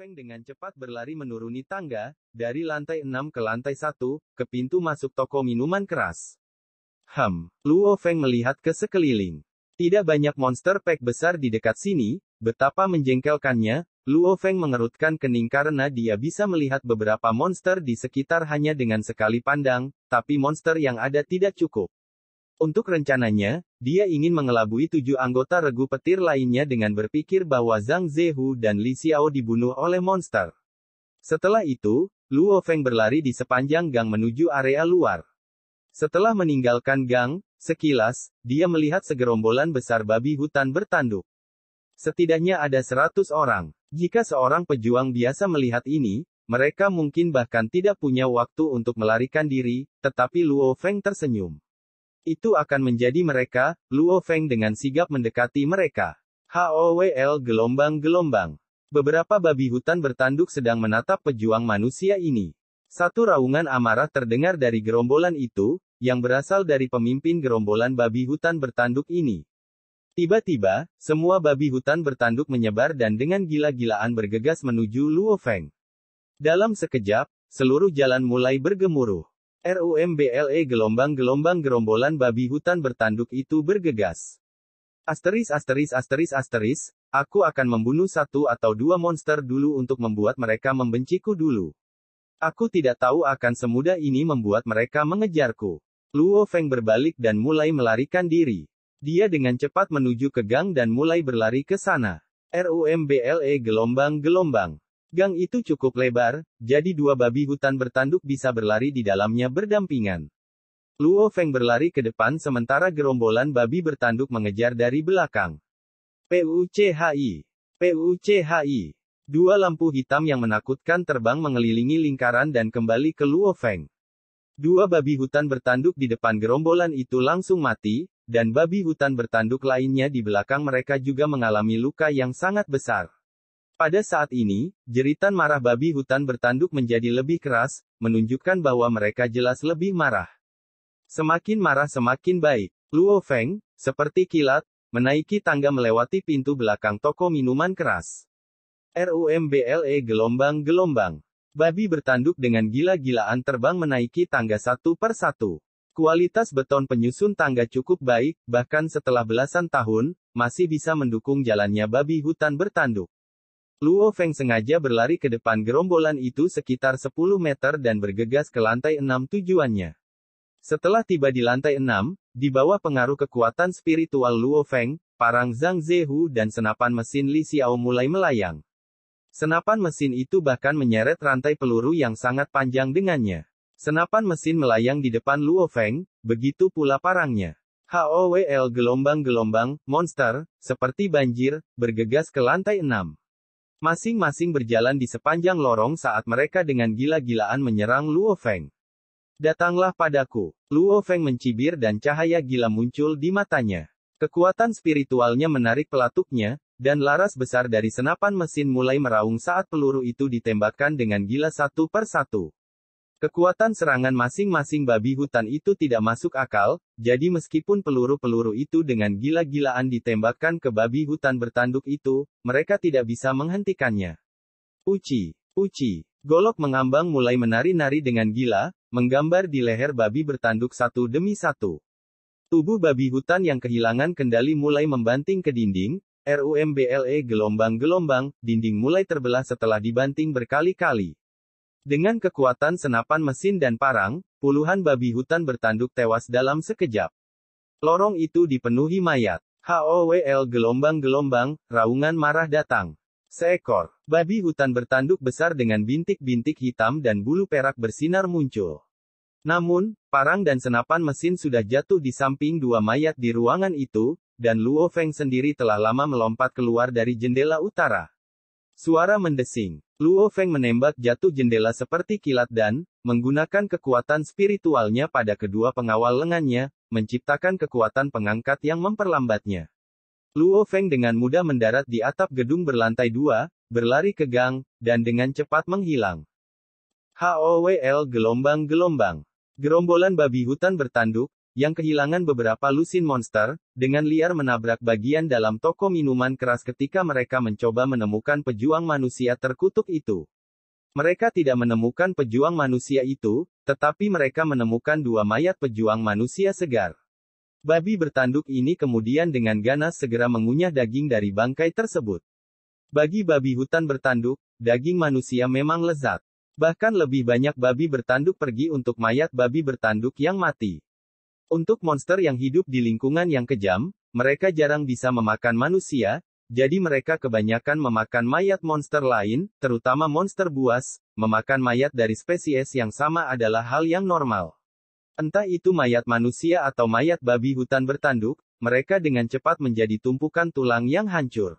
Feng dengan cepat berlari menuruni tangga, dari lantai 6 ke lantai 1, ke pintu masuk toko minuman keras. Luo Feng melihat ke sekeliling. Tidak banyak monster pack besar di dekat sini, betapa menjengkelkannya. Luo Feng mengerutkan kening karena dia bisa melihat beberapa monster di sekitar hanya dengan sekali pandang, tapi monster yang ada tidak cukup. Untuk rencananya, dia ingin mengelabui 7 anggota regu petir lainnya dengan berpikir bahwa Zhang Zehu dan Li Xiao dibunuh oleh monster. Setelah itu, Luo Feng berlari di sepanjang gang menuju area luar. Setelah meninggalkan gang, sekilas, dia melihat segerombolan besar babi hutan bertanduk. Setidaknya ada 100 orang. Jika seorang pejuang biasa melihat ini, mereka mungkin bahkan tidak punya waktu untuk melarikan diri, tetapi Luo Feng tersenyum. Itu akan menjadi mereka. Luo Feng dengan sigap mendekati mereka. HOWL gelombang-gelombang. Beberapa babi hutan bertanduk sedang menatap pejuang manusia ini. Satu raungan amarah terdengar dari gerombolan itu, yang berasal dari pemimpin gerombolan babi hutan bertanduk ini. Tiba-tiba, semua babi hutan bertanduk menyebar dan dengan gila-gilaan bergegas menuju Luo Feng. Dalam sekejap, seluruh jalan mulai bergemuruh. RUMBLE gelombang-gelombang gerombolan babi hutan bertanduk itu bergegas. Aku akan membunuh 1 atau 2 monster dulu untuk membuat mereka membenciku dulu. Aku tidak tahu akan semudah ini membuat mereka mengejarku. Luo Feng berbalik dan mulai melarikan diri. Dia dengan cepat menuju ke gang dan mulai berlari ke sana. RUMBLE gelombang-gelombang. Gang itu cukup lebar, jadi 2 babi hutan bertanduk bisa berlari di dalamnya berdampingan. Luo Feng berlari ke depan sementara gerombolan babi bertanduk mengejar dari belakang. PUCHI. 2 lampu hitam yang menakutkan terbang mengelilingi lingkaran dan kembali ke Luo Feng. 2 babi hutan bertanduk di depan gerombolan itu langsung mati, dan babi hutan bertanduk lainnya di belakang mereka juga mengalami luka yang sangat besar. Pada saat ini, jeritan marah babi hutan bertanduk menjadi lebih keras, menunjukkan bahwa mereka jelas lebih marah. Semakin marah semakin baik. Luo Feng, seperti kilat, menaiki tangga melewati pintu belakang toko minuman keras. RUMBLE gelombang-gelombang. Babi bertanduk dengan gila-gilaan terbang menaiki tangga satu per satu. Kualitas beton penyusun tangga cukup baik, bahkan setelah belasan tahun, masih bisa mendukung jalannya babi hutan bertanduk. Luo Feng sengaja berlari ke depan gerombolan itu sekitar 10 meter dan bergegas ke lantai 6 tujuannya. Setelah tiba di lantai 6, di bawah pengaruh kekuatan spiritual Luo Feng, parang Zhang Zehu dan senapan mesin Li Xiao mulai melayang. Senapan mesin itu bahkan menyeret rantai peluru yang sangat panjang dengannya. Senapan mesin melayang di depan Luo Feng, begitu pula parangnya. HOWL gelombang-gelombang, monster, seperti banjir, bergegas ke lantai 6. Masing-masing berjalan di sepanjang lorong saat mereka dengan gila-gilaan menyerang Luo Feng. Datanglah padaku. Luo Feng mencibir dan cahaya gila muncul di matanya. Kekuatan spiritualnya menarik pelatuknya, dan laras besar dari senapan mesin mulai meraung saat peluru itu ditembakkan dengan gila satu per satu. Kekuatan serangan masing-masing babi hutan itu tidak masuk akal, jadi meskipun peluru-peluru itu dengan gila-gilaan ditembakkan ke babi hutan bertanduk itu, mereka tidak bisa menghentikannya. Uci. Golok mengambang mulai menari-nari dengan gila, menggambar di leher babi bertanduk satu demi satu. Tubuh babi hutan yang kehilangan kendali mulai membanting ke dinding, RUMBLE gelombang-gelombang, dinding mulai terbelah setelah dibanting berkali-kali. Dengan kekuatan senapan mesin dan parang, puluhan babi hutan bertanduk tewas dalam sekejap. Lorong itu dipenuhi mayat. HOWL gelombang-gelombang, raungan marah datang. Seekor babi hutan bertanduk besar dengan bintik-bintik hitam dan bulu perak bersinar muncul. Namun, parang dan senapan mesin sudah jatuh di samping 2 mayat di ruangan itu, dan Luo Feng sendiri telah lama melompat keluar dari jendela utara. Suara mendesing. Luo Feng menembak jatuh jendela seperti kilat dan, menggunakan kekuatan spiritualnya pada kedua pengawal lengannya, menciptakan kekuatan pengangkat yang memperlambatnya. Luo Feng dengan mudah mendarat di atap gedung berlantai 2, berlari ke gang, dan dengan cepat menghilang. HOWL gelombang-gelombang. Gerombolan babi hutan bertanduk, yang kehilangan beberapa lusin monster, dengan liar menabrak bagian dalam toko minuman keras ketika mereka mencoba menemukan pejuang manusia terkutuk itu. Mereka tidak menemukan pejuang manusia itu, tetapi mereka menemukan dua mayat pejuang manusia segar. Babi bertanduk ini kemudian dengan ganas segera mengunyah daging dari bangkai tersebut. Bagi babi hutan bertanduk, daging manusia memang lezat. Bahkan lebih banyak babi bertanduk pergi untuk mayat babi bertanduk yang mati. Untuk monster yang hidup di lingkungan yang kejam, mereka jarang bisa memakan manusia, jadi mereka kebanyakan memakan mayat monster lain, terutama monster buas. Memakan mayat dari spesies yang sama adalah hal yang normal. Entah itu mayat manusia atau mayat babi hutan bertanduk, mereka dengan cepat menjadi tumpukan tulang yang hancur.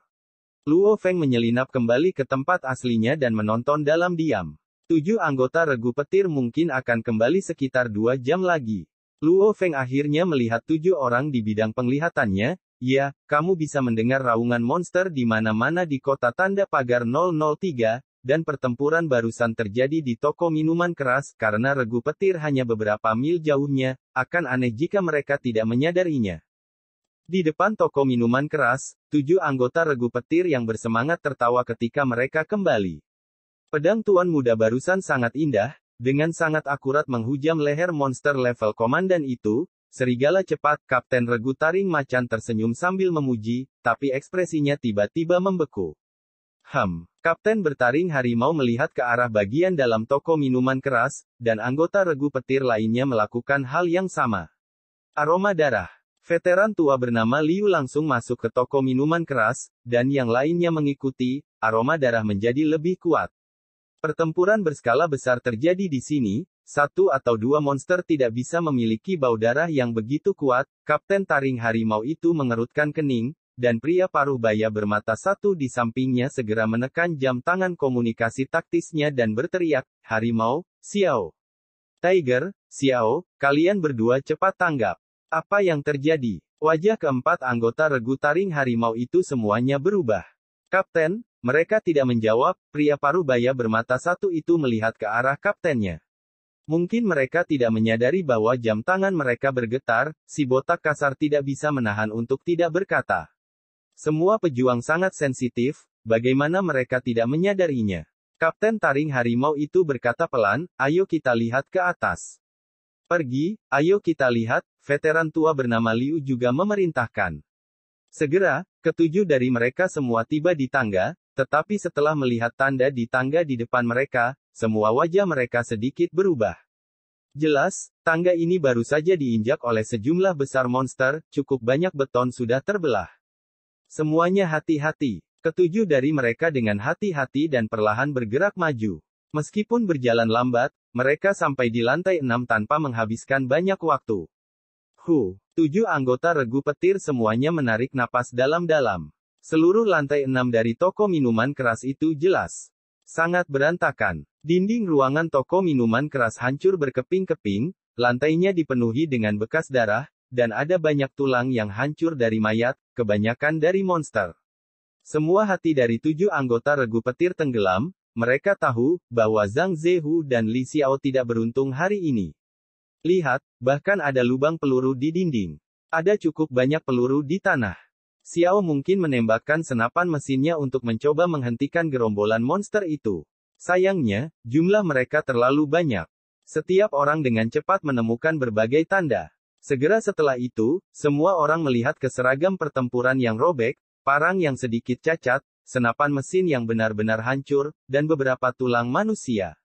Luo Feng menyelinap kembali ke tempat aslinya dan menonton dalam diam. 7 anggota regu petir mungkin akan kembali sekitar 2 jam lagi. Luo Feng akhirnya melihat 7 orang di bidang penglihatannya. Ya, kamu bisa mendengar raungan monster di mana-mana di kota tanda pagar 003, dan pertempuran barusan terjadi di toko minuman keras, karena regu petir hanya beberapa mil jauhnya, akan aneh jika mereka tidak menyadarinya. Di depan toko minuman keras, 7 anggota regu petir yang bersemangat tertawa ketika mereka kembali. Pedang tuan muda barusan sangat indah, dengan sangat akurat menghujam leher monster level komandan itu. Serigala cepat, Kapten Regu Taring Macan tersenyum sambil memuji, tapi ekspresinya tiba-tiba membeku. Kapten bertaring harimau melihat ke arah bagian dalam toko minuman keras, dan anggota regu petir lainnya melakukan hal yang sama. Aroma darah. Veteran tua bernama Liu langsung masuk ke toko minuman keras, dan yang lainnya mengikuti. Aroma darah menjadi lebih kuat. Pertempuran berskala besar terjadi di sini. 1 atau 2 monster tidak bisa memiliki bau darah yang begitu kuat. Kapten taring harimau itu mengerutkan kening, dan pria paruh baya bermata satu di sampingnya segera menekan jam tangan komunikasi taktisnya dan berteriak, "Harimau, Xiao. Tiger, Xiao, kalian berdua cepat tanggap." Apa yang terjadi? Wajah keempat anggota regu taring harimau itu semuanya berubah. Kapten, mereka tidak menjawab. Pria paruh baya bermata satu itu melihat ke arah kaptennya. Mungkin mereka tidak menyadari bahwa jam tangan mereka bergetar. Si botak kasar tidak bisa menahan untuk tidak berkata. Semua pejuang sangat sensitif, bagaimana mereka tidak menyadarinya? Kapten taring harimau itu berkata pelan, "Ayo kita lihat ke atas." "Pergi, ayo kita lihat," veteran tua bernama Liu juga memerintahkan. Segera, ketujuh dari mereka semua tiba di tangga, tetapi setelah melihat tanda di tangga di depan mereka, semua wajah mereka sedikit berubah. Jelas, tangga ini baru saja diinjak oleh sejumlah besar monster, cukup banyak beton sudah terbelah. Semuanya hati-hati. Ketujuh dari mereka dengan hati-hati dan perlahan bergerak maju. Meskipun berjalan lambat, mereka sampai di lantai 6 tanpa menghabiskan banyak waktu. 7 anggota regu petir semuanya menarik napas dalam-dalam. Seluruh lantai 6 dari toko minuman keras itu jelas sangat berantakan. Dinding ruangan toko minuman keras hancur berkeping-keping, lantainya dipenuhi dengan bekas darah, dan ada banyak tulang yang hancur dari mayat, kebanyakan dari monster. Semua hati dari 7 anggota regu petir tenggelam. Mereka tahu bahwa Zhang Zehu dan Li Xiao tidak beruntung hari ini. Lihat, bahkan ada lubang peluru di dinding. Ada cukup banyak peluru di tanah. Xiao mungkin menembakkan senapan mesinnya untuk mencoba menghentikan gerombolan monster itu. Sayangnya, jumlah mereka terlalu banyak. Setiap orang dengan cepat menemukan berbagai tanda. Segera setelah itu, semua orang melihat ke seragam pertempuran yang robek, parang yang sedikit cacat, senapan mesin yang benar-benar hancur, dan beberapa tulang manusia.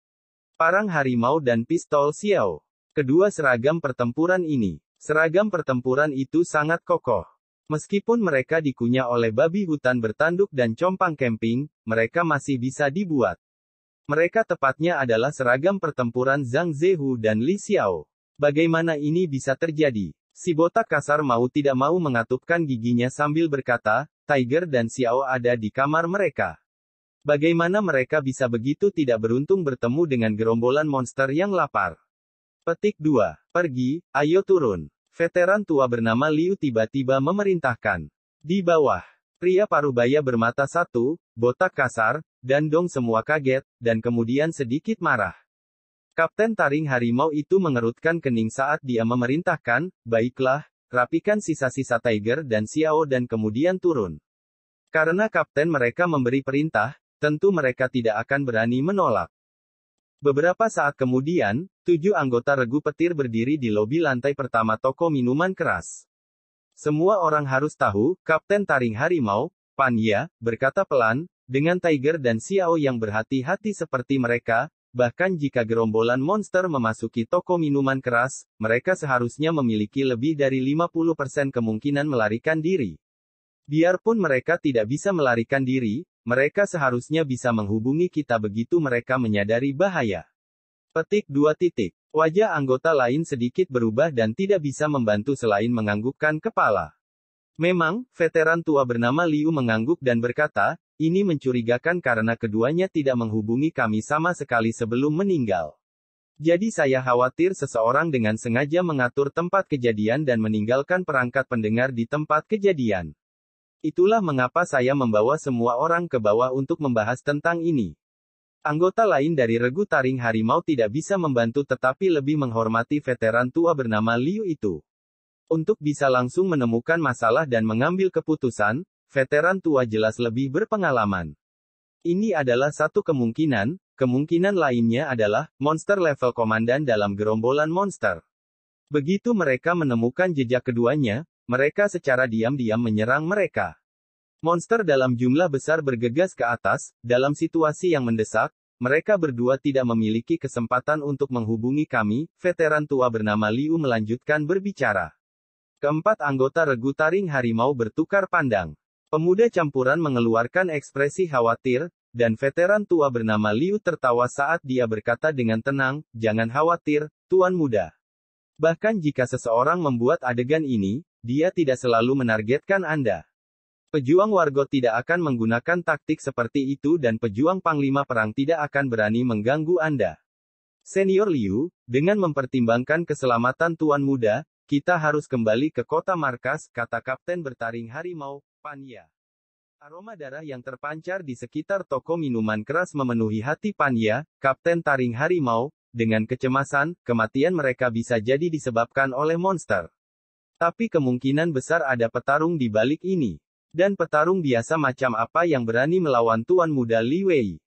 Parang harimau dan pistol Xiao. Kedua seragam pertempuran ini. Seragam pertempuran itu sangat kokoh. Meskipun mereka dikunyah oleh babi hutan bertanduk dan compang camping, mereka masih bisa dibuat. Mereka tepatnya adalah seragam pertempuran Zhang Zehu dan Li Xiao. Bagaimana ini bisa terjadi? Si botak kasar mau tidak mau mengatupkan giginya sambil berkata, Tiger dan Xiao ada di kamar mereka. Bagaimana mereka bisa begitu tidak beruntung bertemu dengan gerombolan monster yang lapar? Petik 2. Pergi, ayo turun. Veteran tua bernama Liu tiba-tiba memerintahkan. Di bawah. Pria parubaya bermata satu, botak kasar, dan Dong semua kaget, dan kemudian sedikit marah. Kapten taring harimau itu mengerutkan kening saat dia memerintahkan, baiklah, rapikan sisa-sisa Tiger dan Xiao dan kemudian turun. Karena kapten mereka memberi perintah, tentu mereka tidak akan berani menolak. Beberapa saat kemudian, 7 anggota regu petir berdiri di lobi lantai pertama toko minuman keras. Semua orang harus tahu, Kapten taring harimau, Pan Ya, berkata pelan, dengan Tiger dan Xiao yang berhati-hati seperti mereka, bahkan jika gerombolan monster memasuki toko minuman keras, mereka seharusnya memiliki lebih dari 50% kemungkinan melarikan diri. Biarpun mereka tidak bisa melarikan diri, mereka seharusnya bisa menghubungi kita begitu mereka menyadari bahaya. Petik 2. Wajah anggota lain sedikit berubah dan tidak bisa membantu selain menganggukkan kepala. Memang, veteran tua bernama Liu mengangguk dan berkata, ini mencurigakan karena keduanya tidak menghubungi kami sama sekali sebelum meninggal. Jadi saya khawatir seseorang dengan sengaja mengatur tempat kejadian dan meninggalkan perangkat pendengar di tempat kejadian. Itulah mengapa saya membawa semua orang ke bawah untuk membahas tentang ini. Anggota lain dari regu taring harimau tidak bisa membantu tetapi lebih menghormati veteran tua bernama Liu itu. Untuk bisa langsung menemukan masalah dan mengambil keputusan, veteran tua jelas lebih berpengalaman. Ini adalah satu kemungkinan, kemungkinan lainnya adalah, monster level komandan dalam gerombolan monster. Begitu mereka menemukan jejak keduanya, mereka secara diam-diam menyerang mereka. Monster dalam jumlah besar bergegas ke atas, dalam situasi yang mendesak, mereka berdua tidak memiliki kesempatan untuk menghubungi kami, veteran tua bernama Liu melanjutkan berbicara. Keempat anggota regu taring harimau bertukar pandang. Pemuda campuran mengeluarkan ekspresi khawatir, dan veteran tua bernama Liu tertawa saat dia berkata dengan tenang, jangan khawatir, Tuan Muda. Bahkan jika seseorang membuat adegan ini, dia tidak selalu menargetkan Anda. Pejuang Wargot tidak akan menggunakan taktik seperti itu dan pejuang Panglima Perang tidak akan berani mengganggu Anda. Senior Liu, dengan mempertimbangkan keselamatan Tuan Muda, kita harus kembali ke kota markas, kata Kapten bertaring harimau, Pan Ya. Aroma darah yang terpancar di sekitar toko minuman keras memenuhi hati Pan Ya, Kapten taring harimau, dengan kecemasan, kematian mereka bisa jadi disebabkan oleh monster. Tapi kemungkinan besar ada petarung di balik ini. Dan petarung biasa macam apa yang berani melawan Tuan Muda Li Wei?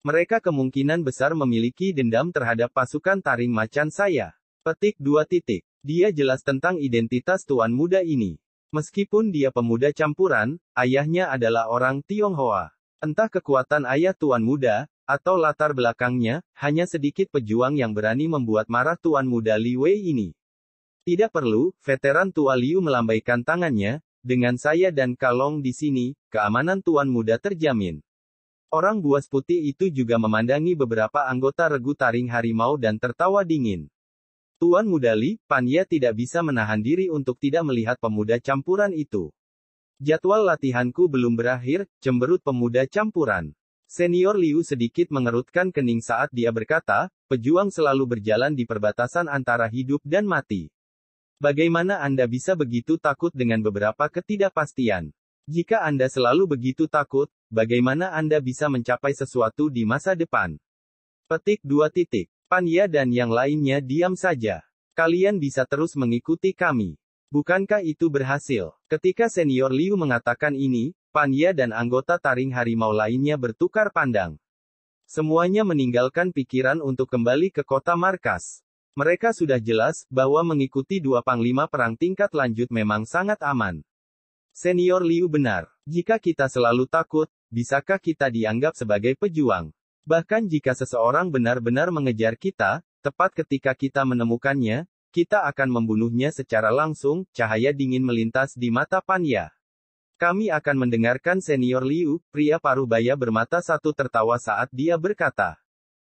Mereka kemungkinan besar memiliki dendam terhadap pasukan taring macan saya. Petik 2. Dia jelas tentang identitas Tuan Muda ini. Meskipun dia pemuda campuran, ayahnya adalah orang Tionghoa. Entah kekuatan ayah Tuan Muda, atau latar belakangnya, hanya sedikit pejuang yang berani membuat marah Tuan Muda Li Wei ini. Tidak perlu, veteran tua Liu melambaikan tangannya, dengan saya dan Kalong di sini, keamanan Tuan Muda terjamin. Orang buas putih itu juga memandangi beberapa anggota regu taring harimau dan tertawa dingin. Tuan Muda Li, Pan Ya tidak bisa menahan diri untuk tidak melihat pemuda campuran itu. Jadwal latihanku belum berakhir, cemberut pemuda campuran. Senior Liu sedikit mengerutkan kening saat dia berkata, pejuang selalu berjalan di perbatasan antara hidup dan mati. Bagaimana Anda bisa begitu takut dengan beberapa ketidakpastian? Jika Anda selalu begitu takut, bagaimana Anda bisa mencapai sesuatu di masa depan? Petik 2. Pan Ya dan yang lainnya diam saja. Kalian bisa terus mengikuti kami. Bukankah itu berhasil? Ketika Senior Liu mengatakan ini, Pan Ya dan anggota taring harimau lainnya bertukar pandang. Semuanya meninggalkan pikiran untuk kembali ke kota markas. Mereka sudah jelas, bahwa mengikuti dua panglima perang tingkat lanjut memang sangat aman. Senior Liu benar. Jika kita selalu takut, bisakah kita dianggap sebagai pejuang? Bahkan jika seseorang benar-benar mengejar kita, tepat ketika kita menemukannya, kita akan membunuhnya secara langsung, cahaya dingin melintas di mata Pan Ya. Kami akan mendengarkan Senior Liu, pria paruh baya bermata satu tertawa saat dia berkata.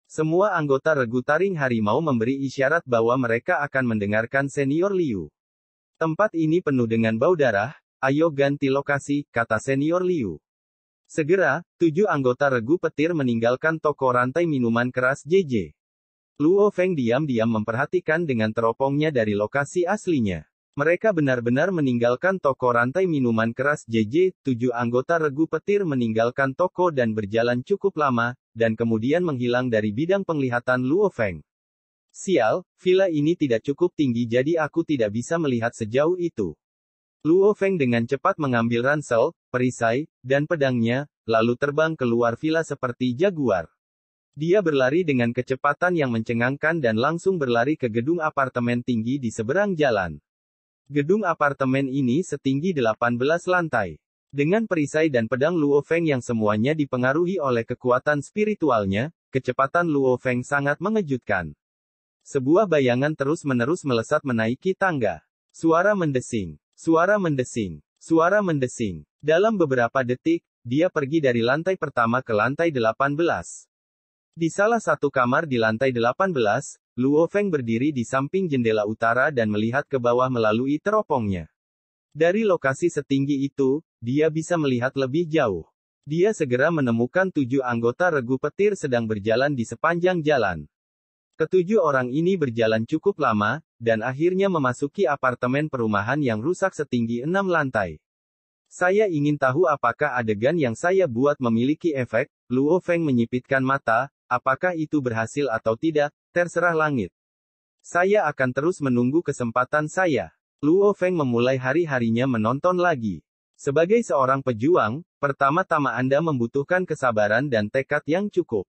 Semua anggota regu taring harimau memberi isyarat bahwa mereka akan mendengarkan Senior Liu. Tempat ini penuh dengan bau darah, ayo ganti lokasi, kata Senior Liu. Segera, 7 anggota regu petir meninggalkan toko rantai minuman keras JJ. Luo Feng diam-diam memperhatikan dengan teropongnya dari lokasi aslinya. Mereka benar-benar meninggalkan toko rantai minuman keras JJ, 7 anggota regu petir meninggalkan toko dan berjalan cukup lama, dan kemudian menghilang dari bidang penglihatan Luo Feng. Sial, villa ini tidak cukup tinggi jadi aku tidak bisa melihat sejauh itu. Luo Feng dengan cepat mengambil ransel, perisai, dan pedangnya, lalu terbang keluar villa seperti jaguar. Dia berlari dengan kecepatan yang mencengangkan dan langsung berlari ke gedung apartemen tinggi di seberang jalan. Gedung apartemen ini setinggi 18 lantai. Dengan perisai dan pedang Luo Feng yang semuanya dipengaruhi oleh kekuatan spiritualnya, kecepatan Luo Feng sangat mengejutkan. Sebuah bayangan terus-menerus melesat menaiki tangga. Suara mendesing. Suara mendesing. Suara mendesing. Dalam beberapa detik, dia pergi dari lantai pertama ke lantai 18. Di salah satu kamar di lantai 18, Luo Feng berdiri di samping jendela utara dan melihat ke bawah melalui teropongnya. Dari lokasi setinggi itu, dia bisa melihat lebih jauh. Dia segera menemukan 7 anggota regu petir sedang berjalan di sepanjang jalan. Ketujuh orang ini berjalan cukup lama, dan akhirnya memasuki apartemen perumahan yang rusak setinggi 6 lantai. Saya ingin tahu apakah adegan yang saya buat memiliki efek. Luo Feng menyipitkan mata, apakah itu berhasil atau tidak, terserah langit. Saya akan terus menunggu kesempatan saya. Luo Feng memulai hari-harinya menonton lagi. Sebagai seorang pejuang, pertama-tama Anda membutuhkan kesabaran dan tekad yang cukup.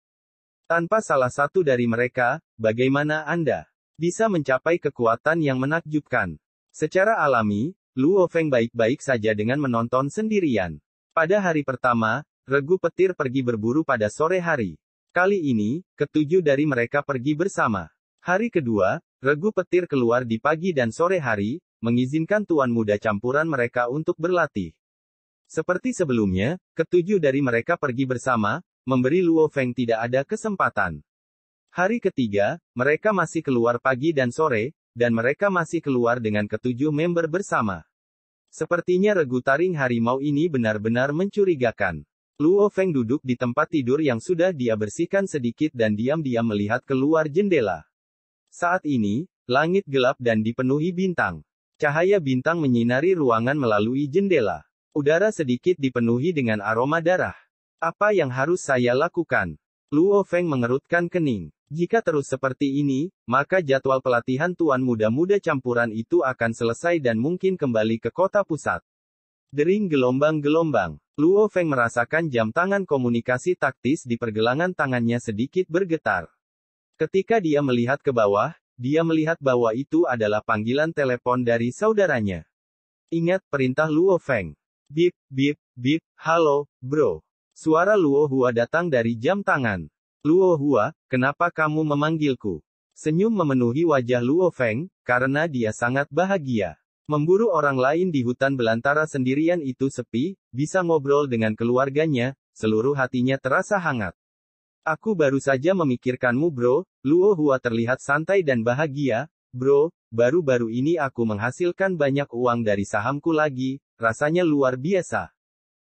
Tanpa salah satu dari mereka, bagaimana Anda bisa mencapai kekuatan yang menakjubkan? Secara alami, Luo Feng baik-baik saja dengan menonton sendirian. Pada hari pertama, regu petir pergi berburu pada sore hari. Kali ini, ketujuh dari mereka pergi bersama. Hari kedua, regu petir keluar di pagi dan sore hari, mengizinkan tuan muda campuran mereka untuk berlatih. Seperti sebelumnya, ketujuh dari mereka pergi bersama, memberi Luo Feng tidak ada kesempatan. Hari ketiga, mereka masih keluar pagi dan sore, dan mereka masih keluar dengan ketujuh member bersama. Sepertinya regu taring harimau ini benar-benar mencurigakan. Luo Feng duduk di tempat tidur yang sudah dia bersihkan sedikit dan diam-diam melihat keluar jendela. Saat ini, langit gelap dan dipenuhi bintang. Cahaya bintang menyinari ruangan melalui jendela. Udara sedikit dipenuhi dengan aroma darah. Apa yang harus saya lakukan? Luo Feng mengerutkan kening. Jika terus seperti ini, maka jadwal pelatihan tuan muda-muda campuran itu akan selesai dan mungkin kembali ke kota pusat. Dering gelombang-gelombang. Luo Feng merasakan jam tangan komunikasi taktis di pergelangan tangannya sedikit bergetar. Ketika dia melihat ke bawah, dia melihat bahwa itu adalah panggilan telepon dari saudaranya. Ingat perintah Luo Feng. Bip, bip, bip, halo, bro. Suara Luo Hua datang dari jam tangan. Luo Hua, kenapa kamu memanggilku? Senyum memenuhi wajah Luo Feng, karena dia sangat bahagia. Memburu orang lain di hutan belantara sendirian itu sepi, bisa ngobrol dengan keluarganya, seluruh hatinya terasa hangat. Aku baru saja memikirkanmu bro, Luo Hua terlihat santai dan bahagia. Bro, baru-baru ini aku menghasilkan banyak uang dari sahamku lagi, rasanya luar biasa.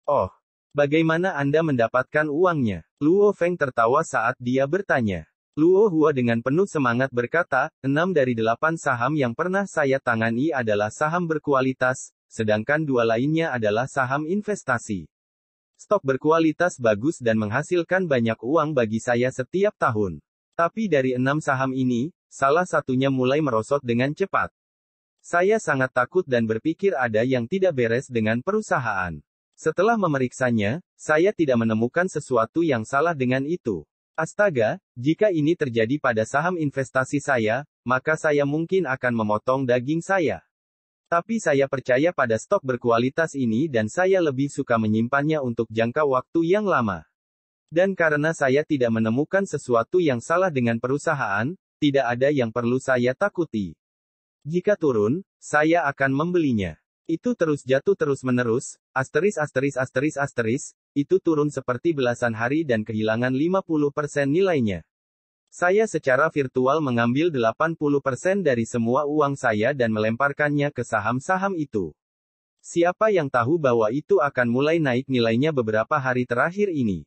Oh. Bagaimana Anda mendapatkan uangnya? Luo Feng tertawa saat dia bertanya. Luo Hua dengan penuh semangat berkata, 6 dari 8 saham yang pernah saya tangani adalah saham berkualitas, sedangkan 2 lainnya adalah saham investasi. Stok berkualitas bagus dan menghasilkan banyak uang bagi saya setiap tahun. Tapi dari 6 saham ini, salah satunya mulai merosot dengan cepat. Saya sangat takut dan berpikir ada yang tidak beres dengan perusahaan. Setelah memeriksanya, saya tidak menemukan sesuatu yang salah dengan itu. Astaga, jika ini terjadi pada saham investasi saya, maka saya mungkin akan memotong daging saya. Tapi saya percaya pada stok berkualitas ini dan saya lebih suka menyimpannya untuk jangka waktu yang lama. Dan karena saya tidak menemukan sesuatu yang salah dengan perusahaan, tidak ada yang perlu saya takuti. Jika turun, saya akan membelinya. Itu terus jatuh terus-menerus, itu turun seperti belasan hari dan kehilangan 50% nilainya. Saya secara virtual mengambil 80% dari semua uang saya dan melemparkannya ke saham-saham itu. Siapa yang tahu bahwa itu akan mulai naik nilainya beberapa hari terakhir ini.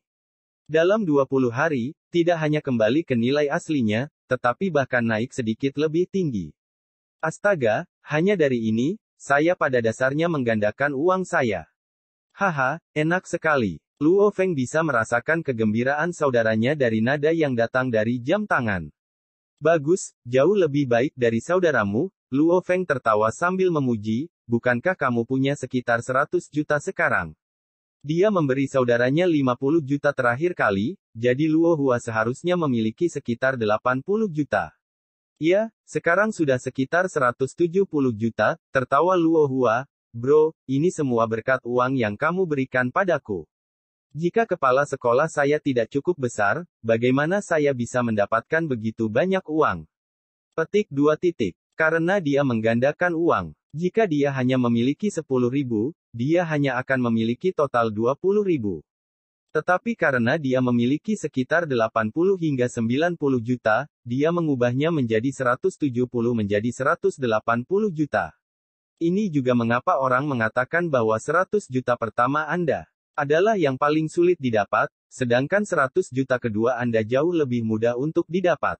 Dalam 20 hari, tidak hanya kembali ke nilai aslinya, tetapi bahkan naik sedikit lebih tinggi. Astaga, hanya dari ini, saya pada dasarnya menggandakan uang saya. Haha, enak sekali. Luo Feng bisa merasakan kegembiraan saudaranya dari nada yang datang dari jam tangan. Bagus, jauh lebih baik dari saudaramu, Luo Feng tertawa sambil memuji, bukankah kamu punya sekitar 100 juta sekarang? Dia memberi saudaranya 50 juta terakhir kali, jadi Luo Hua seharusnya memiliki sekitar 80 juta. Ya, sekarang sudah sekitar 170 juta, tertawa Luo Hua. Bro, ini semua berkat uang yang kamu berikan padaku. Jika kepala sekolah saya tidak cukup besar, bagaimana saya bisa mendapatkan begitu banyak uang? Petik 2 titik. Karena dia menggandakan uang. Jika dia hanya memiliki 10.000, dia hanya akan memiliki total 20.000. Tetapi karena dia memiliki sekitar 80 hingga 90 juta, dia mengubahnya menjadi 170 menjadi 180 juta. Ini juga mengapa orang mengatakan bahwa 100 juta pertama Anda adalah yang paling sulit didapat, sedangkan 100 juta kedua Anda jauh lebih mudah untuk didapat.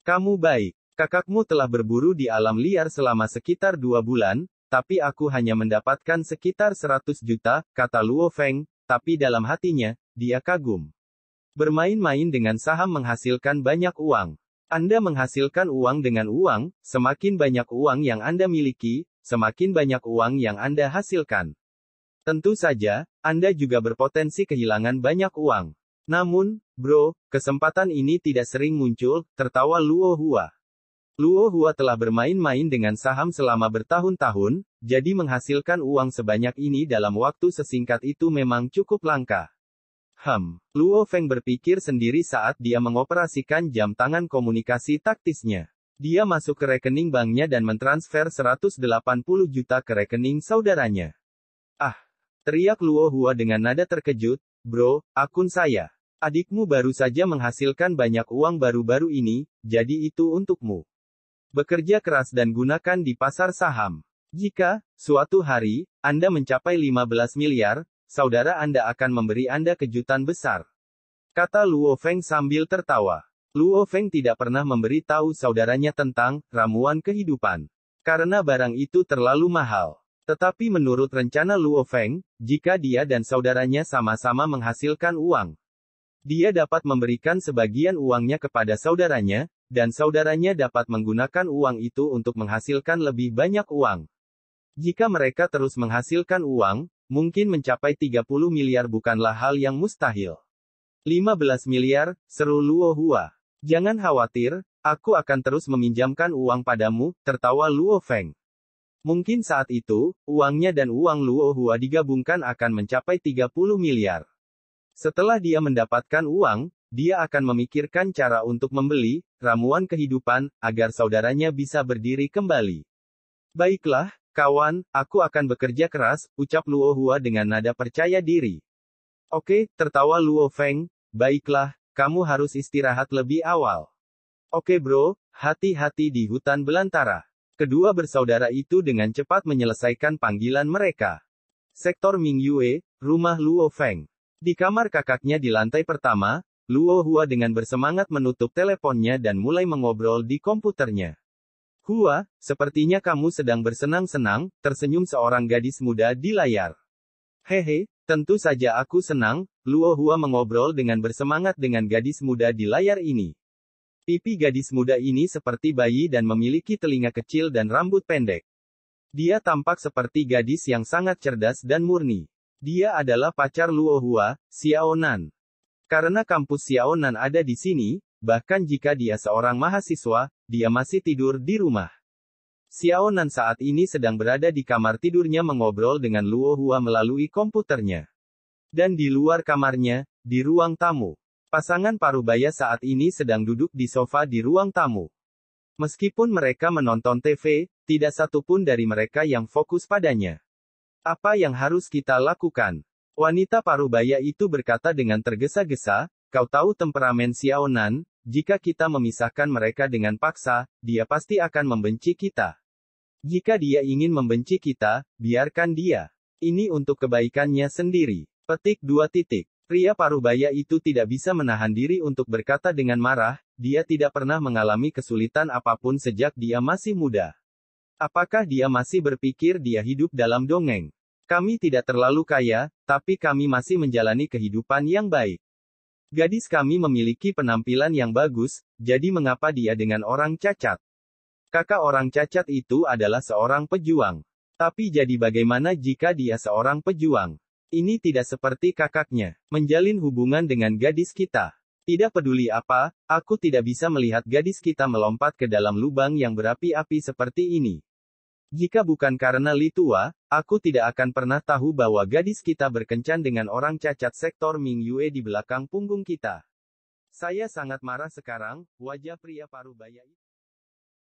Kamu baik. Kakakmu telah berburu di alam liar selama sekitar 2 bulan, tapi aku hanya mendapatkan sekitar 100 juta, kata Luo Feng, tapi dalam hatinya, dia kagum. Bermain-main dengan saham menghasilkan banyak uang. Anda menghasilkan uang dengan uang, semakin banyak uang yang Anda miliki, semakin banyak uang yang Anda hasilkan. Tentu saja, Anda juga berpotensi kehilangan banyak uang. Namun, bro, kesempatan ini tidak sering muncul, tertawa Luo Hua. Luo Hua telah bermain-main dengan saham selama bertahun-tahun, jadi menghasilkan uang sebanyak ini dalam waktu sesingkat itu memang cukup langka. Luo Feng berpikir sendiri saat dia mengoperasikan jam tangan komunikasi taktisnya. Dia masuk ke rekening banknya dan mentransfer 180 juta ke rekening saudaranya. Ah! Teriak Luo Hua dengan nada terkejut, bro, akun saya. Adikmu baru saja menghasilkan banyak uang baru-baru ini, jadi itu untukmu. Bekerja keras dan gunakan di pasar saham. Jika, suatu hari, Anda mencapai 15 miliar, saudara Anda akan memberi Anda kejutan besar. Kata Luo Feng sambil tertawa. Luo Feng tidak pernah memberi tahu saudaranya tentang ramuan kehidupan. Karena barang itu terlalu mahal. Tetapi menurut rencana Luo Feng, jika dia dan saudaranya sama-sama menghasilkan uang, dia dapat memberikan sebagian uangnya kepada saudaranya, dan saudaranya dapat menggunakan uang itu untuk menghasilkan lebih banyak uang. Jika mereka terus menghasilkan uang, mungkin mencapai 30 miliar bukanlah hal yang mustahil. 15 miliar, seru Luo Hua. Jangan khawatir, aku akan terus meminjamkan uang padamu, tertawa Luo Feng. Mungkin saat itu, uangnya dan uang Luo Hua digabungkan akan mencapai 30 miliar. Setelah dia mendapatkan uang, dia akan memikirkan cara untuk membeli ramuan kehidupan, agar saudaranya bisa berdiri kembali. Baiklah, kawan, aku akan bekerja keras, ucap Luo Hua dengan nada percaya diri. Oke, tertawa Luo Feng, baiklah, kamu harus istirahat lebih awal. Oke bro, hati-hati di hutan belantara. Kedua bersaudara itu dengan cepat menyelesaikan panggilan mereka. Sektor Mingyue, rumah Luo Feng. Di kamar kakaknya di lantai pertama, Luo Hua dengan bersemangat menutup teleponnya dan mulai mengobrol di komputernya. Hua, sepertinya kamu sedang bersenang-senang, tersenyum seorang gadis muda di layar. Hehe, tentu saja aku senang, Luo Hua mengobrol dengan bersemangat dengan gadis muda di layar ini. Pipi gadis muda ini seperti bayi dan memiliki telinga kecil dan rambut pendek. Dia tampak seperti gadis yang sangat cerdas dan murni. Dia adalah pacar Luo Hua, Xiao Nan. Karena kampus Xiao Nan ada di sini, bahkan jika dia seorang mahasiswa, dia masih tidur di rumah. Xiao Nan saat ini sedang berada di kamar tidurnya mengobrol dengan Luo Hua melalui komputernya. Dan di luar kamarnya, di ruang tamu. Pasangan parubaya saat ini sedang duduk di sofa di ruang tamu. Meskipun mereka menonton TV, tidak satu pun dari mereka yang fokus padanya. Apa yang harus kita lakukan? Wanita parubaya itu berkata dengan tergesa-gesa, kau tahu temperamen Xiao Nan, jika kita memisahkan mereka dengan paksa, dia pasti akan membenci kita. Jika dia ingin membenci kita, biarkan dia. Ini untuk kebaikannya sendiri. Petik 2 titik. Pria parubaya itu tidak bisa menahan diri untuk berkata dengan marah, dia tidak pernah mengalami kesulitan apapun sejak dia masih muda. Apakah dia masih berpikir dia hidup dalam dongeng? Kami tidak terlalu kaya, tapi kami masih menjalani kehidupan yang baik. Gadis kami memiliki penampilan yang bagus, jadi mengapa dia dengan orang cacat? Kakak orang cacat itu adalah seorang pejuang. Tapi jadi bagaimana jika dia seorang pejuang? Ini tidak seperti kakaknya. Menjalin hubungan dengan gadis kita. Tidak peduli apa, aku tidak bisa melihat gadis kita melompat ke dalam lubang yang berapi-api seperti ini. Jika bukan karena Li tua, aku tidak akan pernah tahu bahwa gadis kita berkencan dengan orang cacat sektor Ming Yue di belakang punggung kita. Saya sangat marah sekarang, wajah pria parubaya itu.